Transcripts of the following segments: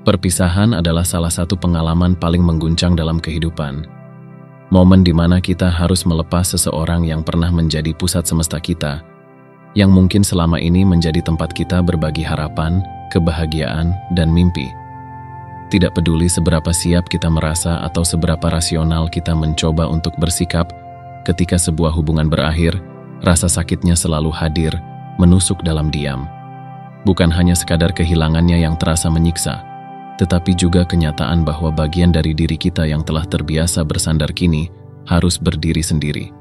Perpisahan adalah salah satu pengalaman paling mengguncang dalam kehidupan. Momen di mana kita harus melepas seseorang yang pernah menjadi pusat semesta kita, yang mungkin selama ini menjadi tempat kita berbagi harapan, kebahagiaan, dan mimpi. Tidak peduli seberapa siap kita merasa atau seberapa rasional kita mencoba untuk bersikap, ketika sebuah hubungan berakhir, rasa sakitnya selalu hadir, menusuk dalam diam. Bukan hanya sekadar kehilangannya yang terasa menyiksa, tetapi juga kenyataan bahwa bagian dari diri kita yang telah terbiasa bersandar kini harus berdiri sendiri.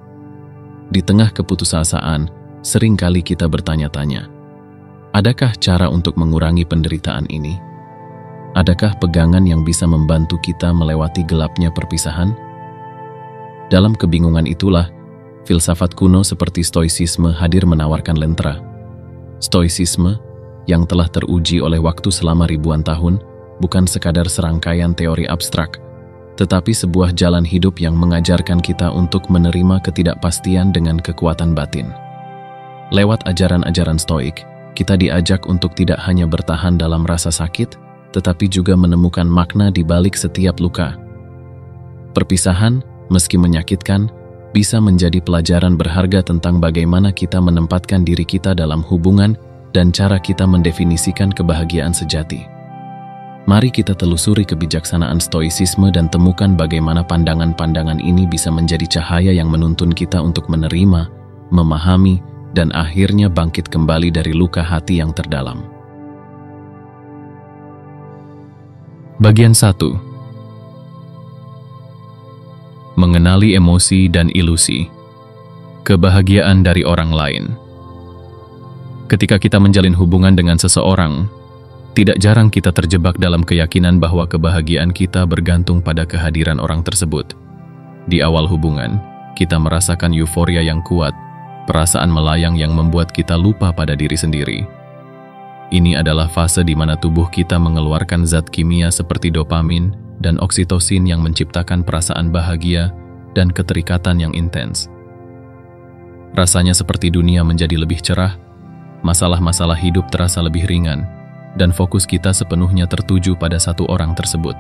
Di tengah keputusasaan, seringkali kita bertanya-tanya, adakah cara untuk mengurangi penderitaan ini? Adakah pegangan yang bisa membantu kita melewati gelapnya perpisahan? Dalam kebingungan itulah, filsafat kuno seperti Stoicisme hadir menawarkan lentera. Stoicisme, yang telah teruji oleh waktu selama ribuan tahun, bukan sekadar serangkaian teori abstrak, tetapi sebuah jalan hidup yang mengajarkan kita untuk menerima ketidakpastian dengan kekuatan batin. Lewat ajaran-ajaran Stoik, kita diajak untuk tidak hanya bertahan dalam rasa sakit, tetapi juga menemukan makna di balik setiap luka. Perpisahan, meski menyakitkan, bisa menjadi pelajaran berharga tentang bagaimana kita menempatkan diri kita dalam hubungan dan cara kita mendefinisikan kebahagiaan sejati. Mari kita telusuri kebijaksanaan Stoicisme dan temukan bagaimana pandangan-pandangan ini bisa menjadi cahaya yang menuntun kita untuk menerima, memahami, dan akhirnya bangkit kembali dari luka hati yang terdalam. Bagian 1. Mengenali emosi dan ilusi. Kebahagiaan dari orang lain. Ketika kita menjalin hubungan dengan seseorang, tidak jarang kita terjebak dalam keyakinan bahwa kebahagiaan kita bergantung pada kehadiran orang tersebut. Di awal hubungan, kita merasakan euforia yang kuat, perasaan melayang yang membuat kita lupa pada diri sendiri. Ini adalah fase di mana tubuh kita mengeluarkan zat kimia seperti dopamin dan oksitosin yang menciptakan perasaan bahagia dan keterikatan yang intens. Rasanya seperti dunia menjadi lebih cerah, masalah-masalah hidup terasa lebih ringan, dan fokus kita sepenuhnya tertuju pada satu orang tersebut.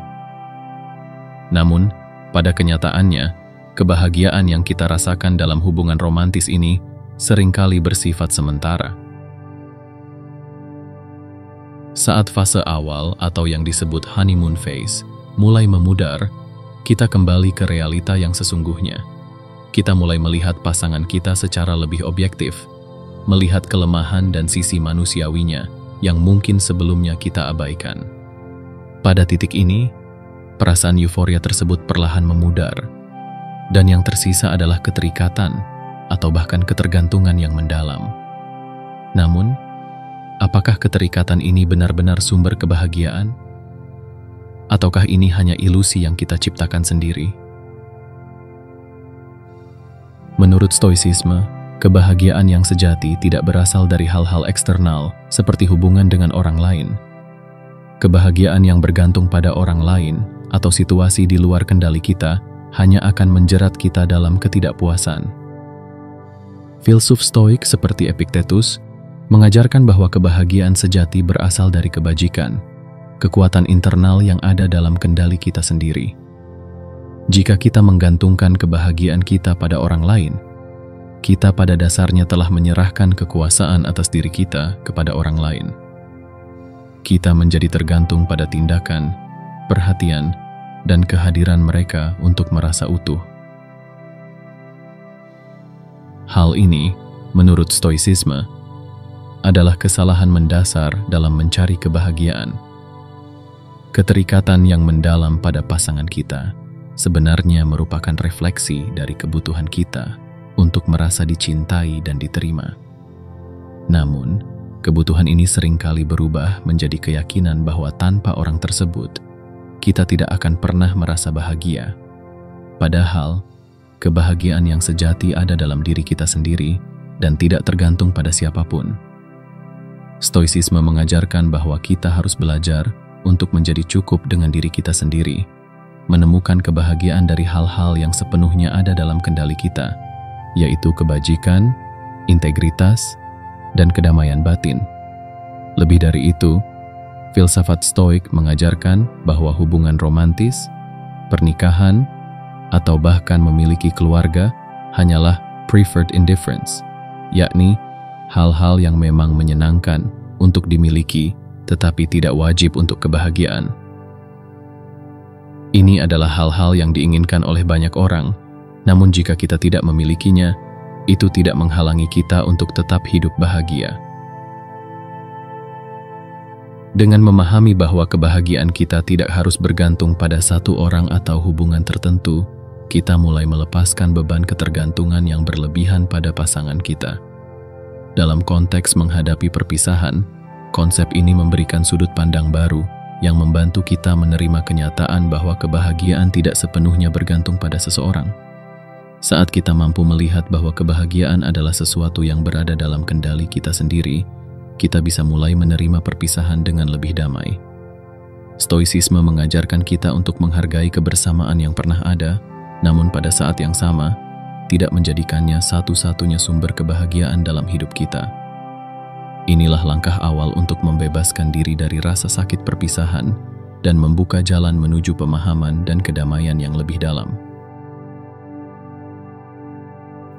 Namun, pada kenyataannya, kebahagiaan yang kita rasakan dalam hubungan romantis ini seringkali bersifat sementara. Saat fase awal atau yang disebut honeymoon phase mulai memudar, kita kembali ke realita yang sesungguhnya. Kita mulai melihat pasangan kita secara lebih objektif, melihat kelemahan dan sisi manusiawinya yang mungkin sebelumnya kita abaikan. Pada titik ini, perasaan euforia tersebut perlahan memudar, dan yang tersisa adalah keterikatan atau bahkan ketergantungan yang mendalam. Namun, apakah keterikatan ini benar-benar sumber kebahagiaan? Ataukah ini hanya ilusi yang kita ciptakan sendiri? Menurut Stoicisme, kebahagiaan yang sejati tidak berasal dari hal-hal eksternal seperti hubungan dengan orang lain. Kebahagiaan yang bergantung pada orang lain atau situasi di luar kendali kita hanya akan menjerat kita dalam ketidakpuasan. Filsuf Stoik seperti Epictetus mengajarkan bahwa kebahagiaan sejati berasal dari kebajikan, kekuatan internal yang ada dalam kendali kita sendiri. Jika kita menggantungkan kebahagiaan kita pada orang lain, kita pada dasarnya telah menyerahkan kekuasaan atas diri kita kepada orang lain. Kita menjadi tergantung pada tindakan, perhatian, dan kehadiran mereka untuk merasa utuh. Hal ini, menurut Stoicisme, adalah kesalahan mendasar dalam mencari kebahagiaan. Keterikatan yang mendalam pada pasangan kita sebenarnya merupakan refleksi dari kebutuhan kita untuk merasa dicintai dan diterima. Namun, kebutuhan ini seringkali berubah menjadi keyakinan bahwa tanpa orang tersebut, kita tidak akan pernah merasa bahagia. Padahal, kebahagiaan yang sejati ada dalam diri kita sendiri dan tidak tergantung pada siapapun. Stoicisme mengajarkan bahwa kita harus belajar untuk menjadi cukup dengan diri kita sendiri, menemukan kebahagiaan dari hal-hal yang sepenuhnya ada dalam kendali kita, yaitu kebajikan, integritas, dan kedamaian batin. Lebih dari itu, Filsafat Stoik mengajarkan bahwa hubungan romantis, pernikahan, atau bahkan memiliki keluarga hanyalah preferred indifference, yakni hal-hal yang memang menyenangkan untuk dimiliki tetapi tidak wajib untuk kebahagiaan. Ini adalah hal-hal yang diinginkan oleh banyak orang, namun jika kita tidak memilikinya, itu tidak menghalangi kita untuk tetap hidup bahagia. Dengan memahami bahwa kebahagiaan kita tidak harus bergantung pada satu orang atau hubungan tertentu, kita mulai melepaskan beban ketergantungan yang berlebihan pada pasangan kita. Dalam konteks menghadapi perpisahan, konsep ini memberikan sudut pandang baru yang membantu kita menerima kenyataan bahwa kebahagiaan tidak sepenuhnya bergantung pada seseorang. Saat kita mampu melihat bahwa kebahagiaan adalah sesuatu yang berada dalam kendali kita sendiri, kita bisa mulai menerima perpisahan dengan lebih damai. Stoicisme mengajarkan kita untuk menghargai kebersamaan yang pernah ada, namun pada saat yang sama, tidak menjadikannya satu-satunya sumber kebahagiaan dalam hidup kita. Inilah langkah awal untuk membebaskan diri dari rasa sakit perpisahan dan membuka jalan menuju pemahaman dan kedamaian yang lebih dalam.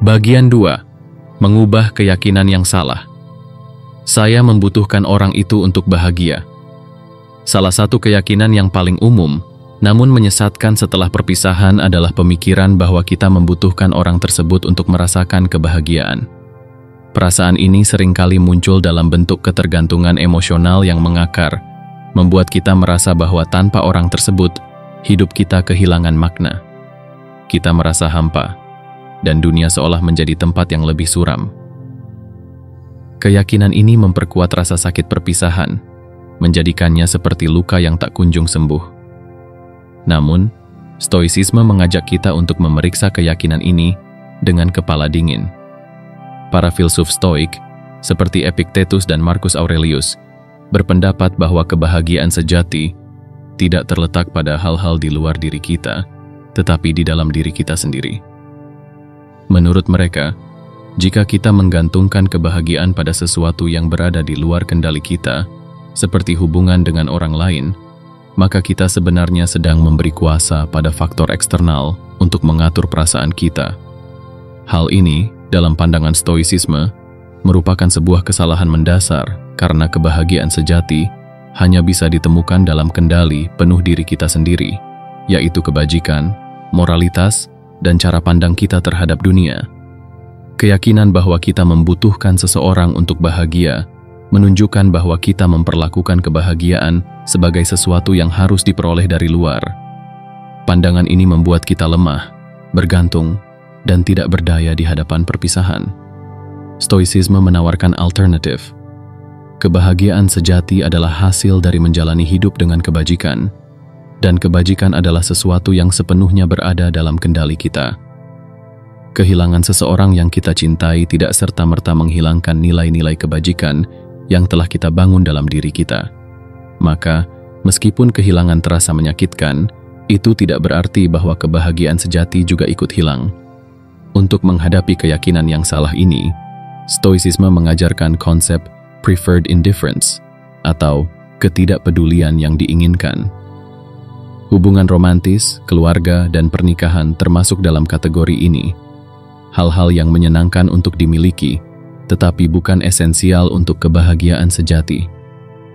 Bagian 2. Mengubah keyakinan yang salah. Saya membutuhkan orang itu untuk bahagia. Salah satu keyakinan yang paling umum, namun menyesatkan setelah perpisahan adalah pemikiran bahwa kita membutuhkan orang tersebut untuk merasakan kebahagiaan. Perasaan ini seringkali muncul dalam bentuk ketergantungan emosional yang mengakar, membuat kita merasa bahwa tanpa orang tersebut, hidup kita kehilangan makna. Kita merasa hampa, dan dunia seolah menjadi tempat yang lebih suram. Keyakinan ini memperkuat rasa sakit perpisahan, menjadikannya seperti luka yang tak kunjung sembuh. Namun, Stoicisme mengajak kita untuk memeriksa keyakinan ini dengan kepala dingin. Para filsuf Stoik, seperti Epictetus dan Marcus Aurelius, berpendapat bahwa kebahagiaan sejati tidak terletak pada hal-hal di luar diri kita, tetapi di dalam diri kita sendiri. Menurut mereka, jika kita menggantungkan kebahagiaan pada sesuatu yang berada di luar kendali kita, seperti hubungan dengan orang lain, maka kita sebenarnya sedang memberi kuasa pada faktor eksternal untuk mengatur perasaan kita. Hal ini, dalam pandangan Stoicisme, merupakan sebuah kesalahan mendasar karena kebahagiaan sejati hanya bisa ditemukan dalam kendali penuh diri kita sendiri, yaitu kebajikan, moralitas, dan cara pandang kita terhadap dunia. Keyakinan bahwa kita membutuhkan seseorang untuk bahagia menunjukkan bahwa kita memperlakukan kebahagiaan sebagai sesuatu yang harus diperoleh dari luar. Pandangan ini membuat kita lemah, bergantung, dan tidak berdaya di hadapan perpisahan. Stoicisme menawarkan alternatif. Kebahagiaan sejati adalah hasil dari menjalani hidup dengan kebajikan, dan kebajikan adalah sesuatu yang sepenuhnya berada dalam kendali kita. Kehilangan seseorang yang kita cintai tidak serta-merta menghilangkan nilai-nilai kebajikan yang telah kita bangun dalam diri kita. Maka, meskipun kehilangan terasa menyakitkan, itu tidak berarti bahwa kebahagiaan sejati juga ikut hilang. Untuk menghadapi keyakinan yang salah ini, Stoicisme mengajarkan konsep preferred indifference atau ketidakpedulian yang diinginkan. Hubungan romantis, keluarga, dan pernikahan termasuk dalam kategori ini. Hal-hal yang menyenangkan untuk dimiliki, tetapi bukan esensial untuk kebahagiaan sejati.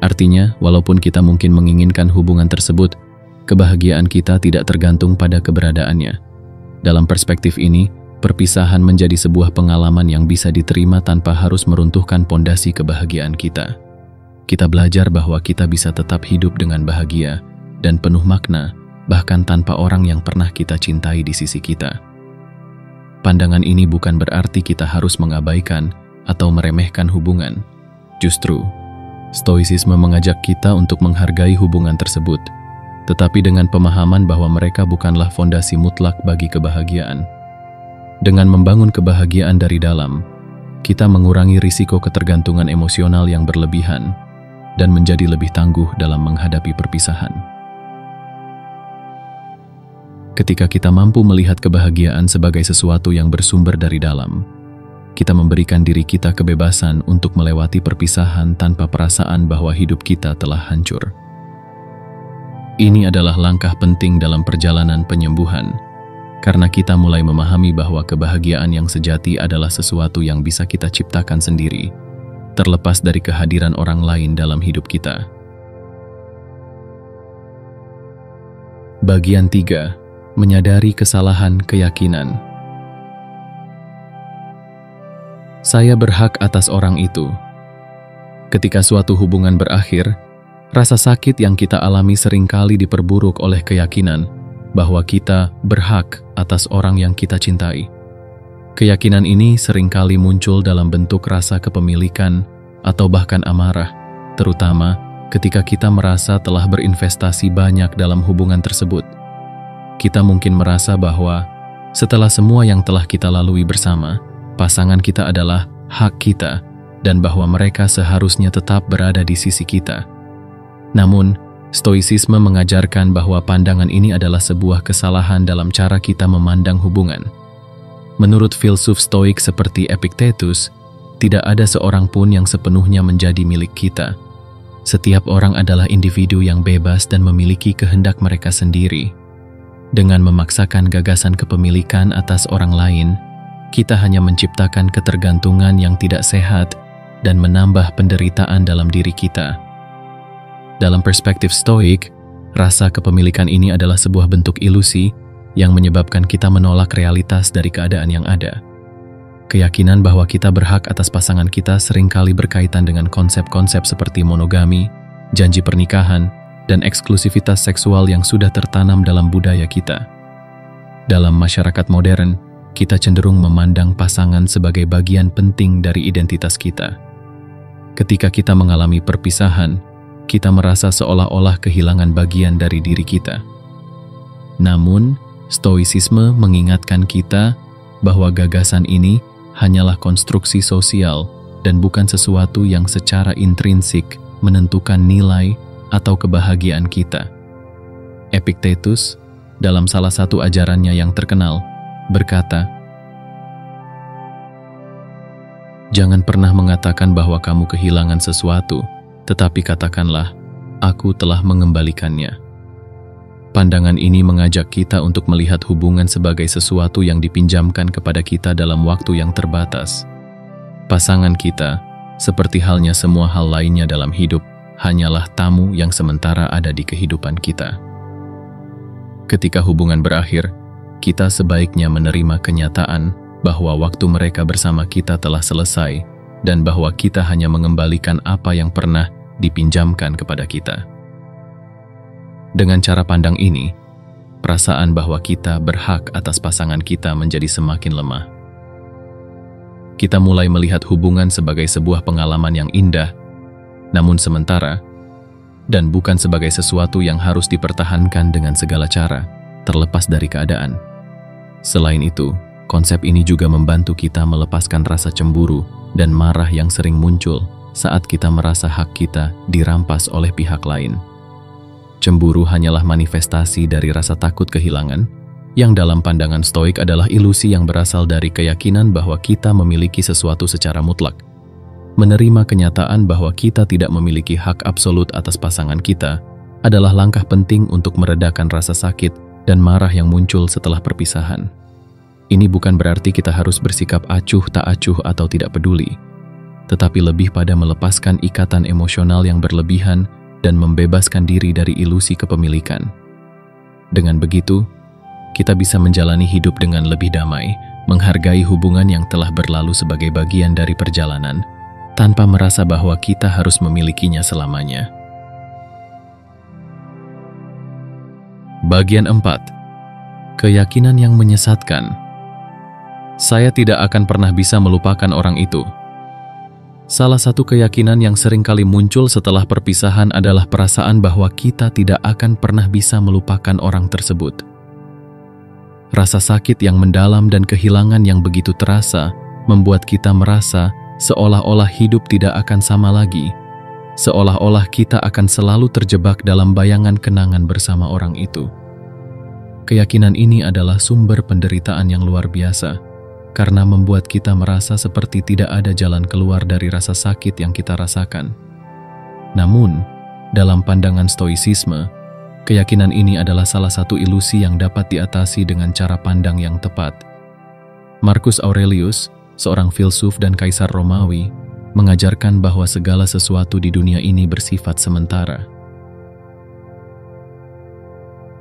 Artinya, walaupun kita mungkin menginginkan hubungan tersebut, kebahagiaan kita tidak tergantung pada keberadaannya. Dalam perspektif ini, perpisahan menjadi sebuah pengalaman yang bisa diterima tanpa harus meruntuhkan pondasi kebahagiaan kita. Kita belajar bahwa kita bisa tetap hidup dengan bahagia dan penuh makna, bahkan tanpa orang yang pernah kita cintai di sisi kita. Pandangan ini bukan berarti kita harus mengabaikan atau meremehkan hubungan. Justru, Stoicisme mengajak kita untuk menghargai hubungan tersebut, tetapi dengan pemahaman bahwa mereka bukanlah fondasi mutlak bagi kebahagiaan. Dengan membangun kebahagiaan dari dalam, kita mengurangi risiko ketergantungan emosional yang berlebihan dan menjadi lebih tangguh dalam menghadapi perpisahan. Ketika kita mampu melihat kebahagiaan sebagai sesuatu yang bersumber dari dalam, kita memberikan diri kita kebebasan untuk melewati perpisahan tanpa perasaan bahwa hidup kita telah hancur. Ini adalah langkah penting dalam perjalanan penyembuhan, karena kita mulai memahami bahwa kebahagiaan yang sejati adalah sesuatu yang bisa kita ciptakan sendiri, terlepas dari kehadiran orang lain dalam hidup kita. Bagian 3. Menyadari kesalahan keyakinan. Saya berhak atas orang itu. Ketika suatu hubungan berakhir, rasa sakit yang kita alami seringkali diperburuk oleh keyakinan bahwa kita berhak atas orang yang kita cintai. Keyakinan ini seringkali muncul dalam bentuk rasa kepemilikan atau bahkan amarah, terutama ketika kita merasa telah berinvestasi banyak dalam hubungan tersebut. Kita mungkin merasa bahwa setelah semua yang telah kita lalui bersama, pasangan kita adalah hak kita dan bahwa mereka seharusnya tetap berada di sisi kita. Namun, Stoicisme mengajarkan bahwa pandangan ini adalah sebuah kesalahan dalam cara kita memandang hubungan. Menurut filsuf Stoik seperti Epictetus, tidak ada seorang pun yang sepenuhnya menjadi milik kita. Setiap orang adalah individu yang bebas dan memiliki kehendak mereka sendiri. Dengan memaksakan gagasan kepemilikan atas orang lain, kita hanya menciptakan ketergantungan yang tidak sehat dan menambah penderitaan dalam diri kita. Dalam perspektif Stoik, rasa kepemilikan ini adalah sebuah bentuk ilusi yang menyebabkan kita menolak realitas dari keadaan yang ada. Keyakinan bahwa kita berhak atas pasangan kita seringkali berkaitan dengan konsep-konsep seperti monogami, janji pernikahan, dan eksklusivitas seksual yang sudah tertanam dalam budaya kita. Dalam masyarakat modern, kita cenderung memandang pasangan sebagai bagian penting dari identitas kita. Ketika kita mengalami perpisahan, kita merasa seolah-olah kehilangan bagian dari diri kita. Namun, Stoicisme mengingatkan kita bahwa gagasan ini hanyalah konstruksi sosial dan bukan sesuatu yang secara intrinsik menentukan nilai atau kebahagiaan kita. Epictetus, dalam salah satu ajarannya yang terkenal, berkata, "Jangan pernah mengatakan bahwa kamu kehilangan sesuatu, tetapi katakanlah, aku telah mengembalikannya." Pandangan ini mengajak kita untuk melihat hubungan sebagai sesuatu yang dipinjamkan kepada kita dalam waktu yang terbatas. Pasangan kita, seperti halnya semua hal lainnya dalam hidup, hanyalah tamu yang sementara ada di kehidupan kita. Ketika hubungan berakhir, kita sebaiknya menerima kenyataan bahwa waktu mereka bersama kita telah selesai dan bahwa kita hanya mengembalikan apa yang pernah dipinjamkan kepada kita. Dengan cara pandang ini, perasaan bahwa kita berhak atas pasangan kita menjadi semakin lemah. Kita mulai melihat hubungan sebagai sebuah pengalaman yang indah, namun sementara, dan bukan sebagai sesuatu yang harus dipertahankan dengan segala cara, terlepas dari keadaan. Selain itu, konsep ini juga membantu kita melepaskan rasa cemburu dan marah yang sering muncul saat kita merasa hak kita dirampas oleh pihak lain. Cemburu hanyalah manifestasi dari rasa takut kehilangan, yang dalam pandangan Stoik adalah ilusi yang berasal dari keyakinan bahwa kita memiliki sesuatu secara mutlak. Menerima kenyataan bahwa kita tidak memiliki hak absolut atas pasangan kita adalah langkah penting untuk meredakan rasa sakit dan marah yang muncul setelah perpisahan. Ini bukan berarti kita harus bersikap acuh tak acuh atau tidak peduli, tetapi lebih pada melepaskan ikatan emosional yang berlebihan dan membebaskan diri dari ilusi kepemilikan. Dengan begitu, kita bisa menjalani hidup dengan lebih damai, menghargai hubungan yang telah berlalu sebagai bagian dari perjalanan, tanpa merasa bahwa kita harus memilikinya selamanya. Bagian 4. Keyakinan yang menyesatkan. Saya tidak akan pernah bisa melupakan orang itu. Salah satu keyakinan yang sering kali muncul setelah perpisahan adalah perasaan bahwa kita tidak akan pernah bisa melupakan orang tersebut. Rasa sakit yang mendalam dan kehilangan yang begitu terasa membuat kita merasa seolah-olah hidup tidak akan sama lagi, seolah-olah kita akan selalu terjebak dalam bayangan kenangan bersama orang itu. Keyakinan ini adalah sumber penderitaan yang luar biasa, karena membuat kita merasa seperti tidak ada jalan keluar dari rasa sakit yang kita rasakan. Namun, dalam pandangan Stoicisme, keyakinan ini adalah salah satu ilusi yang dapat diatasi dengan cara pandang yang tepat. Marcus Aurelius, seorang filsuf dan kaisar Romawi, mengajarkan bahwa segala sesuatu di dunia ini bersifat sementara.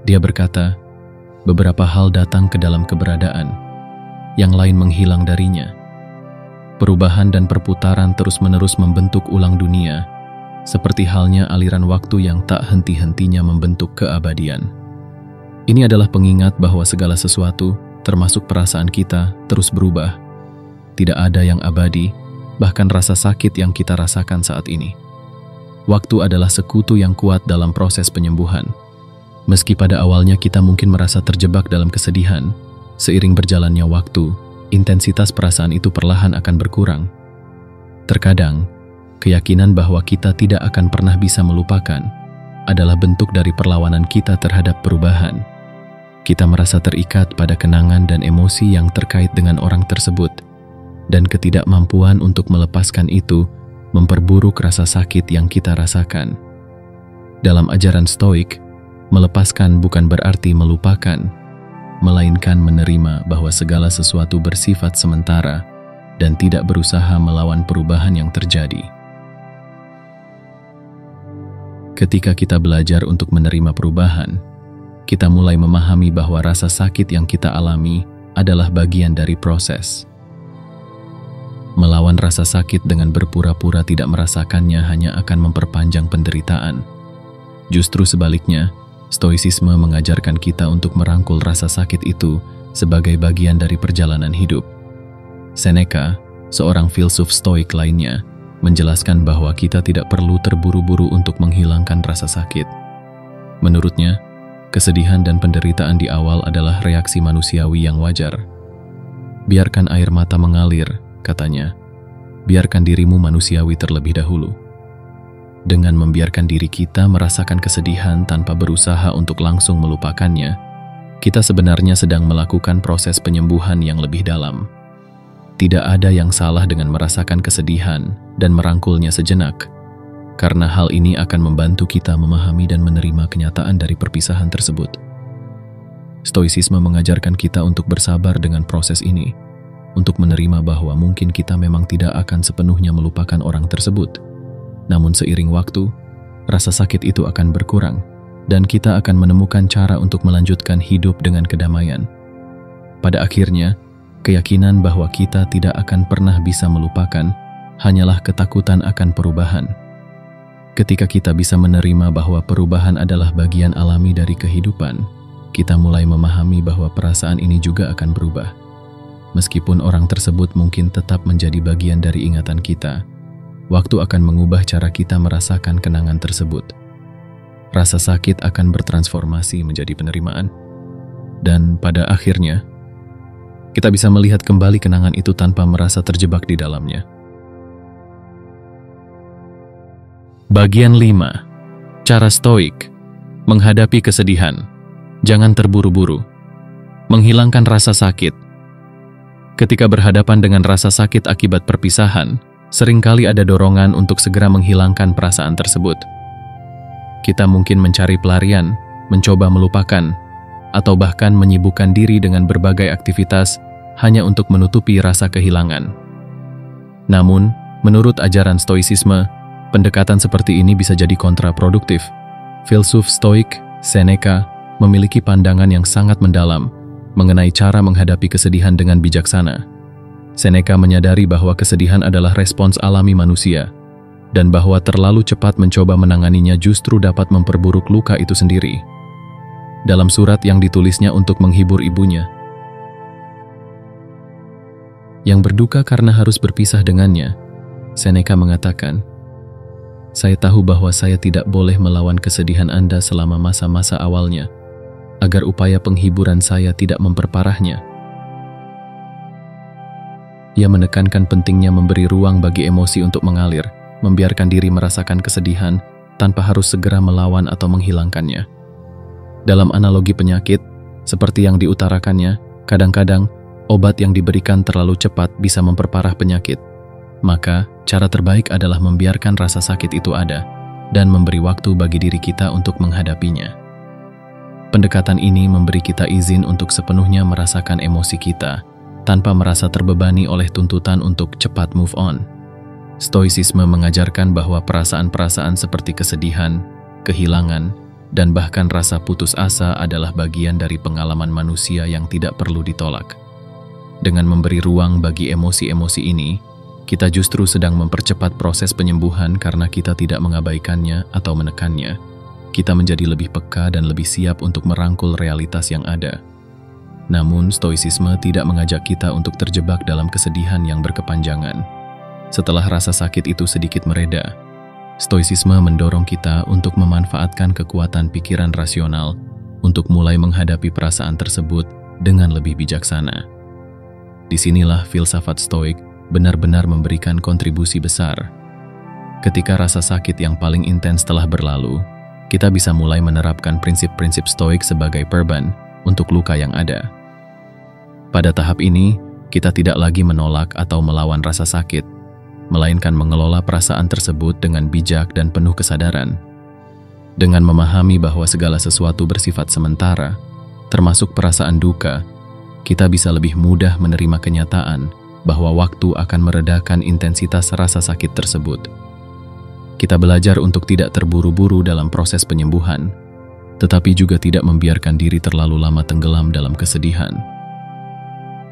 Dia berkata, beberapa hal datang ke dalam keberadaan, yang lain menghilang darinya. Perubahan dan perputaran terus-menerus membentuk ulang dunia, seperti halnya aliran waktu yang tak henti-hentinya membentuk keabadian. Ini adalah pengingat bahwa segala sesuatu, termasuk perasaan kita, terus berubah. Tidak ada yang abadi, bahkan rasa sakit yang kita rasakan saat ini. Waktu adalah sekutu yang kuat dalam proses penyembuhan. Meski pada awalnya kita mungkin merasa terjebak dalam kesedihan, seiring berjalannya waktu, intensitas perasaan itu perlahan akan berkurang. Terkadang, keyakinan bahwa kita tidak akan pernah bisa melupakan adalah bentuk dari perlawanan kita terhadap perubahan. Kita merasa terikat pada kenangan dan emosi yang terkait dengan orang tersebut, dan ketidakmampuan untuk melepaskan itu memperburuk rasa sakit yang kita rasakan. Dalam ajaran Stoik, melepaskan bukan berarti melupakan, melainkan menerima bahwa segala sesuatu bersifat sementara dan tidak berusaha melawan perubahan yang terjadi. Ketika kita belajar untuk menerima perubahan, kita mulai memahami bahwa rasa sakit yang kita alami adalah bagian dari proses. Melawan rasa sakit dengan berpura-pura tidak merasakannya hanya akan memperpanjang penderitaan. Justru sebaliknya, Stoicisme mengajarkan kita untuk merangkul rasa sakit itu sebagai bagian dari perjalanan hidup. Seneca, seorang filsuf Stoik lainnya, menjelaskan bahwa kita tidak perlu terburu-buru untuk menghilangkan rasa sakit. Menurutnya, kesedihan dan penderitaan di awal adalah reaksi manusiawi yang wajar. Biarkan air mata mengalir, katanya. Biarkan dirimu manusiawi terlebih dahulu. Dengan membiarkan diri kita merasakan kesedihan tanpa berusaha untuk langsung melupakannya, kita sebenarnya sedang melakukan proses penyembuhan yang lebih dalam. Tidak ada yang salah dengan merasakan kesedihan dan merangkulnya sejenak, karena hal ini akan membantu kita memahami dan menerima kenyataan dari perpisahan tersebut. Stoicisme mengajarkan kita untuk bersabar dengan proses ini, untuk menerima bahwa mungkin kita memang tidak akan sepenuhnya melupakan orang tersebut. Namun seiring waktu, rasa sakit itu akan berkurang, dan kita akan menemukan cara untuk melanjutkan hidup dengan kedamaian. Pada akhirnya, keyakinan bahwa kita tidak akan pernah bisa melupakan hanyalah ketakutan akan perubahan. Ketika kita bisa menerima bahwa perubahan adalah bagian alami dari kehidupan, kita mulai memahami bahwa perasaan ini juga akan berubah. Meskipun orang tersebut mungkin tetap menjadi bagian dari ingatan kita, waktu akan mengubah cara kita merasakan kenangan tersebut. Rasa sakit akan bertransformasi menjadi penerimaan, dan pada akhirnya, kita bisa melihat kembali kenangan itu tanpa merasa terjebak di dalamnya. Bagian 5. Cara Stoik menghadapi kesedihan. Jangan terburu-buru. Menghilangkan rasa sakit. Ketika berhadapan dengan rasa sakit akibat perpisahan, seringkali ada dorongan untuk segera menghilangkan perasaan tersebut. Kita mungkin mencari pelarian, mencoba melupakan, atau bahkan menyibukkan diri dengan berbagai aktivitas hanya untuk menutupi rasa kehilangan. Namun, menurut ajaran Stoicisme, pendekatan seperti ini bisa jadi kontraproduktif. Filsuf Stoik, Seneca, memiliki pandangan yang sangat mendalam mengenai cara menghadapi kesedihan dengan bijaksana. Seneca menyadari bahwa kesedihan adalah respons alami manusia, dan bahwa terlalu cepat mencoba menanganinya justru dapat memperburuk luka itu sendiri. Dalam surat yang ditulisnya untuk menghibur ibunya, yang berduka karena harus berpisah dengannya, Seneca mengatakan, "Saya tahu bahwa saya tidak boleh melawan kesedihan Anda selama masa-masa awalnya, agar upaya penghiburan saya tidak memperparahnya." Ia menekankan pentingnya memberi ruang bagi emosi untuk mengalir, membiarkan diri merasakan kesedihan tanpa harus segera melawan atau menghilangkannya. Dalam analogi penyakit, seperti yang diutarakannya, kadang-kadang obat yang diberikan terlalu cepat bisa memperparah penyakit. Maka, cara terbaik adalah membiarkan rasa sakit itu ada dan memberi waktu bagi diri kita untuk menghadapinya. Pendekatan ini memberi kita izin untuk sepenuhnya merasakan emosi kita tanpa merasa terbebani oleh tuntutan untuk cepat move on. Stoicisme mengajarkan bahwa perasaan-perasaan seperti kesedihan, kehilangan, dan bahkan rasa putus asa adalah bagian dari pengalaman manusia yang tidak perlu ditolak. Dengan memberi ruang bagi emosi-emosi ini, kita justru sedang mempercepat proses penyembuhan karena kita tidak mengabaikannya atau menekannya. Kita menjadi lebih peka dan lebih siap untuk merangkul realitas yang ada. Namun, stoicisme tidak mengajak kita untuk terjebak dalam kesedihan yang berkepanjangan. Setelah rasa sakit itu sedikit mereda, stoicisme mendorong kita untuk memanfaatkan kekuatan pikiran rasional untuk mulai menghadapi perasaan tersebut dengan lebih bijaksana. Disinilah filsafat stoik benar-benar memberikan kontribusi besar. Ketika rasa sakit yang paling intens telah berlalu, kita bisa mulai menerapkan prinsip-prinsip stoik sebagai perban untuk luka yang ada. Pada tahap ini, kita tidak lagi menolak atau melawan rasa sakit, melainkan mengelola perasaan tersebut dengan bijak dan penuh kesadaran. Dengan memahami bahwa segala sesuatu bersifat sementara, termasuk perasaan duka, kita bisa lebih mudah menerima kenyataan bahwa waktu akan meredakan intensitas rasa sakit tersebut. Kita belajar untuk tidak terburu-buru dalam proses penyembuhan, tetapi juga tidak membiarkan diri terlalu lama tenggelam dalam kesedihan.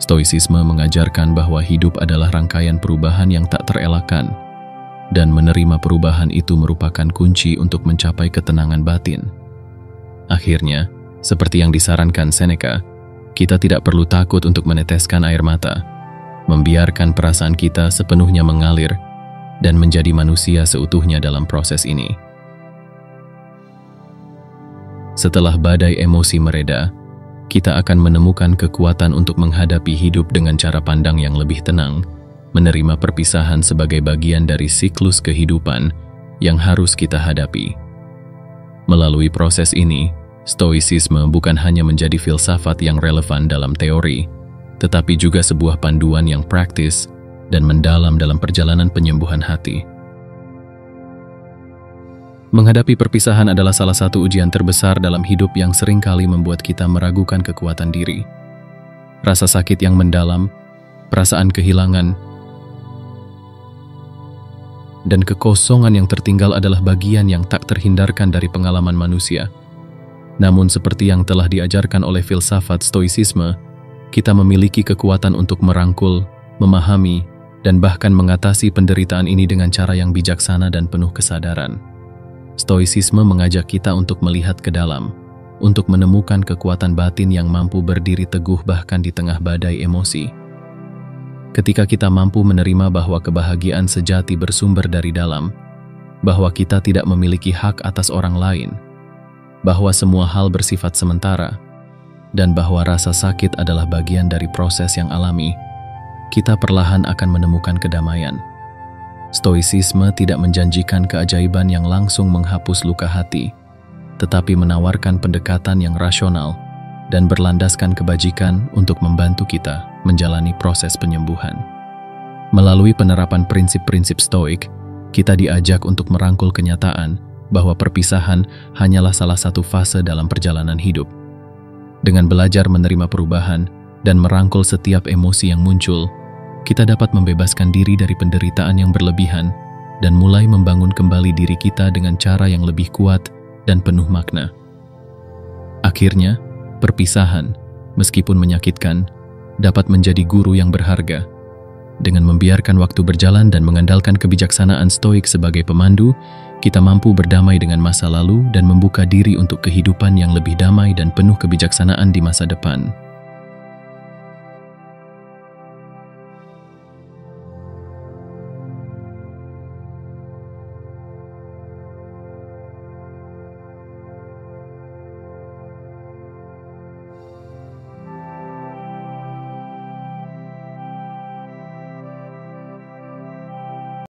Stoicisme mengajarkan bahwa hidup adalah rangkaian perubahan yang tak terelakkan, dan menerima perubahan itu merupakan kunci untuk mencapai ketenangan batin. Akhirnya, seperti yang disarankan Seneca, kita tidak perlu takut untuk meneteskan air mata, membiarkan perasaan kita sepenuhnya mengalir, dan menjadi manusia seutuhnya dalam proses ini. Setelah badai emosi mereda, kita akan menemukan kekuatan untuk menghadapi hidup dengan cara pandang yang lebih tenang, menerima perpisahan sebagai bagian dari siklus kehidupan yang harus kita hadapi. Melalui proses ini, stoicisme bukan hanya menjadi filsafat yang relevan dalam teori, tetapi juga sebuah panduan yang praktis dan mendalam dalam perjalanan penyembuhan hati. Menghadapi perpisahan adalah salah satu ujian terbesar dalam hidup yang seringkali membuat kita meragukan kekuatan diri. Rasa sakit yang mendalam, perasaan kehilangan, dan kekosongan yang tertinggal adalah bagian yang tak terhindarkan dari pengalaman manusia. Namun seperti yang telah diajarkan oleh filsafat stoicisme, kita memiliki kekuatan untuk merangkul, memahami, dan bahkan mengatasi penderitaan ini dengan cara yang bijaksana dan penuh kesadaran. Stoicisme mengajak kita untuk melihat ke dalam, untuk menemukan kekuatan batin yang mampu berdiri teguh bahkan di tengah badai emosi. Ketika kita mampu menerima bahwa kebahagiaan sejati bersumber dari dalam, bahwa kita tidak memiliki hak atas orang lain, bahwa semua hal bersifat sementara, dan bahwa rasa sakit adalah bagian dari proses yang alami, kita perlahan akan menemukan kedamaian. Stoicisme tidak menjanjikan keajaiban yang langsung menghapus luka hati, tetapi menawarkan pendekatan yang rasional dan berlandaskan kebajikan untuk membantu kita menjalani proses penyembuhan. Melalui penerapan prinsip-prinsip stoik, kita diajak untuk merangkul kenyataan bahwa perpisahan hanyalah salah satu fase dalam perjalanan hidup. Dengan belajar menerima perubahan dan merangkul setiap emosi yang muncul, kita dapat membebaskan diri dari penderitaan yang berlebihan dan mulai membangun kembali diri kita dengan cara yang lebih kuat dan penuh makna. Akhirnya, perpisahan, meskipun menyakitkan, dapat menjadi guru yang berharga. Dengan membiarkan waktu berjalan dan mengandalkan kebijaksanaan stoik sebagai pemandu, kita mampu berdamai dengan masa lalu dan membuka diri untuk kehidupan yang lebih damai dan penuh kebijaksanaan di masa depan.